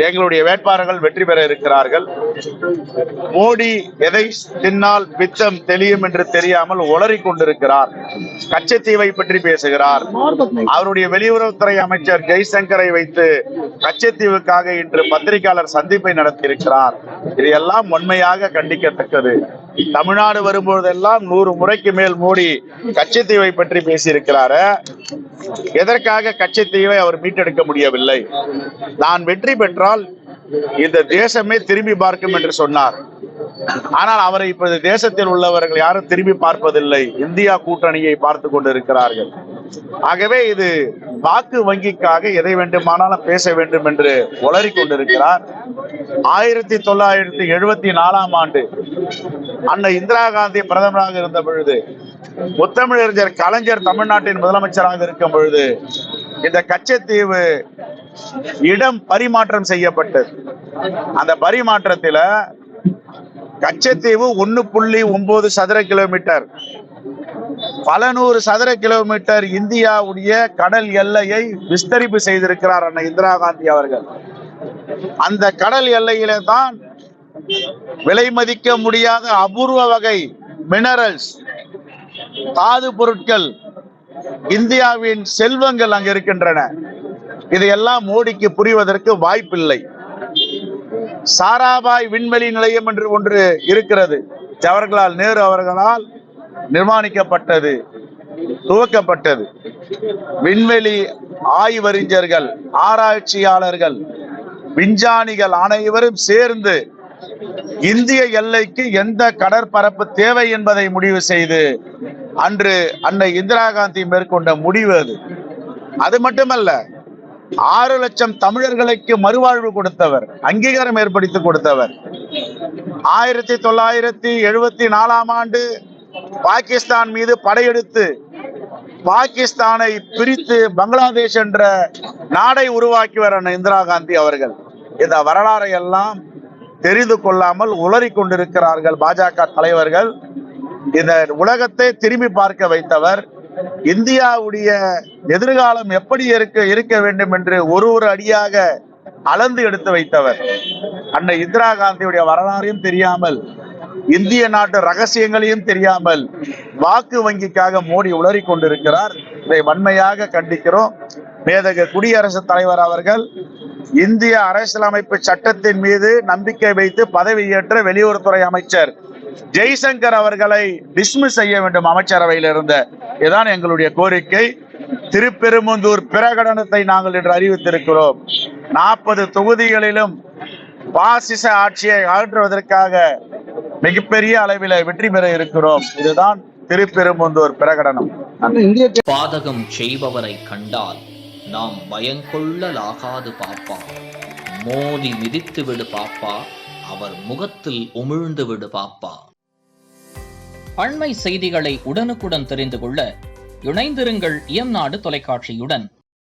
எங்களுடைய வேட்பாளர்கள் வெற்றி பெற இருக்கிறார்கள். மோடி எதை தின்னால் பித்தம் தெளியும் என்று தெரியாமல் உளறிக் கொண்டிருக்கிறார். கச்சத்தீவை பற்றி பேசுகிறார். அவருடைய வெளியுறவுத்துறை அமைச்சர் ஜெய்சங்கரை வைத்து கச்சத்தீவுக்காக இன்று பத்திரிகையாளர் சந்திப்பை நடத்தியிருக்கிறார். இதையெல்லாம் உண்மையாக கண்டிக்கத்தக்கது. தமிழ்நாடு வரும்போதெல்லாம் 100 முறைக்கு மேல் மோடி கச்சத்தீவை பற்றி பேசியிருக்கிறாரு. எதற்காக கச்சத்தீவை அவர் மீட்டெடுக்க முடியவில்லை? நான் வெற்றி பெற்றால் இந்த தேசமே திரும்பி பார்க்கும் என்று சொன்னார். ஆனால் அவரை இப்போது தேசத்தில் உள்ளவர்கள் யாரும் திரும்பி பார்ப்பதில்லை. இந்தியா கூட்டணியை பார்த்து கொண்டிருக்கிறார்கள். ஆகவே இது வாக்கு வங்கிக்காக எதை வேண்டுமானாலும் பேச வேண்டும் என்று உளறி கொண்டிருக்கிறார். 1974ஆம் ஆண்டு அன்னை இந்திரா காந்தி பிரதமராக இருந்த பொழுது, முத்தமிழறிஞர் கலைஞர் தமிழ்நாட்டின் முதலமைச்சராக இருக்கும் பொழுது இந்த கச்சத்தீவு இடம் பரிமாற்றம் செய்யப்பட்டது. அந்த பரிமாற்றத்தில் கச்சத்தீவு 1.9 சதுர கிலோமீட்டர், பல 100 சதுர கிலோமீட்டர் இந்தியாவுடைய கடல் எல்லையை விஸ்தரிப்பு செய்திருக்கிறார் அன்னை இந்திரா காந்தி அவர்கள். அந்த கடல் எல்லையிலே தான் விலை மதிக்க முடியாத அபூர்வ வகை மினரல்ஸ், தாது பொருட்கள், இந்தியாவின் செல்வங்கள் அங்கு இருக்கின்றன. இதையெல்லாம் மோடிக்கு புரிவதற்கு வாய்ப்பில்லை. சாராபாய் விண்வெளி நிலையம் என்று ஒன்று இருக்கிறது. ஜவஹர்லால் நேரு அவர்களால் நிர்மாணிக்கப்பட்டது, துவக்கப்பட்டது. விண்வெளி ஆய்வறிஞர்கள், ஆராய்ச்சியாளர்கள், விஞ்ஞானிகள் அனைவரும் சேர்ந்து இந்திய எல்லைக்கு எந்த கடற்பரப்பு தேவை என்பதை முடிவு செய்து அன்று அன்னை இந்திரா காந்தி மேற்கொண்ட முடிவு அது. அது மட்டுமல்ல, 6 லட்சம் தமிழர்களுக்கு மறுவாழ்வு கொடுத்தவர், அங்கீகாரம் ஏற்படுத்தி கொடுத்தவர். 1974ஆம் ஆண்டு பாகிஸ்தான் மீது படையெடுத்து பாகிஸ்தானை பிரித்து பங்களாதேஷ் என்ற நாடை உருவாக்கியவர் அன்னை இந்திரா காந்தி அவர்கள். இந்த வரலாறை எல்லாம் தெரிந்து கொள்ளாமல் உளறி கொண்டிருக்கிறார்கள் பாஜக தலைவர்கள். இந்த உலகத்தை திரும்பி பார்க்க வைத்தவர், இந்தியாவுடைய எதிர்காலம் எப்படி இருக்க வேண்டும் என்று ஒரு அடியாக அளந்து எடுத்து வைத்தவர். அன்னை இந்திரா காந்தியுடைய வரலாறையும் தெரியாமல், இந்திய நாட்டு ரகசியங்களையும் தெரியாமல் வாக்கு வங்கிக்காக மோடி உளறி கொண்டிருக்கிறார். இதை வன்மையாக கண்டிக்கிறோம். மேதகு குடியரசுத் தலைவர் அவர்கள் இந்திய அரசியலமைப்பு சட்டத்தின் மீது நம்பிக்கை வைத்து பதவியேற்ற வெளியுறவுத்துறை அமைச்சர் ஜெய்சங்கர் அவர்களை டிஸ்மிஸ் செய்ய வேண்டும் அமைச்சரவையில் இருந்த. இதுதான் எங்களுடைய கோரிக்கை. திருப்பெரும்புதூர் பிரகடனத்தை நாங்கள் இன்று அறிவித்திருக்கிறோம். 40 தொகுதிகளிலும் பாசிச ஆட்சியை அகற்றுவதற்காக மிகப்பெரிய அளவில் வெற்றி பெற இருக்கிறோம். இதுதான் திருப்பெரும்புதூர் பிரகடனம். பாதகம் செய்பவரை கண்டால் நாம் பயங்கொள்ளலாகாது பாப்பா. மோதி மிதித்து விடு பாப்பா, அவர் முகத்தில் உமிழ்ந்து விடு பாப்பா. அண்மை செய்திகளை உடனுக்குடன் தெரிந்து கொள்ள இணைந்திருங்கள் இயம்நாடு தொலைக்காட்சியுடன்.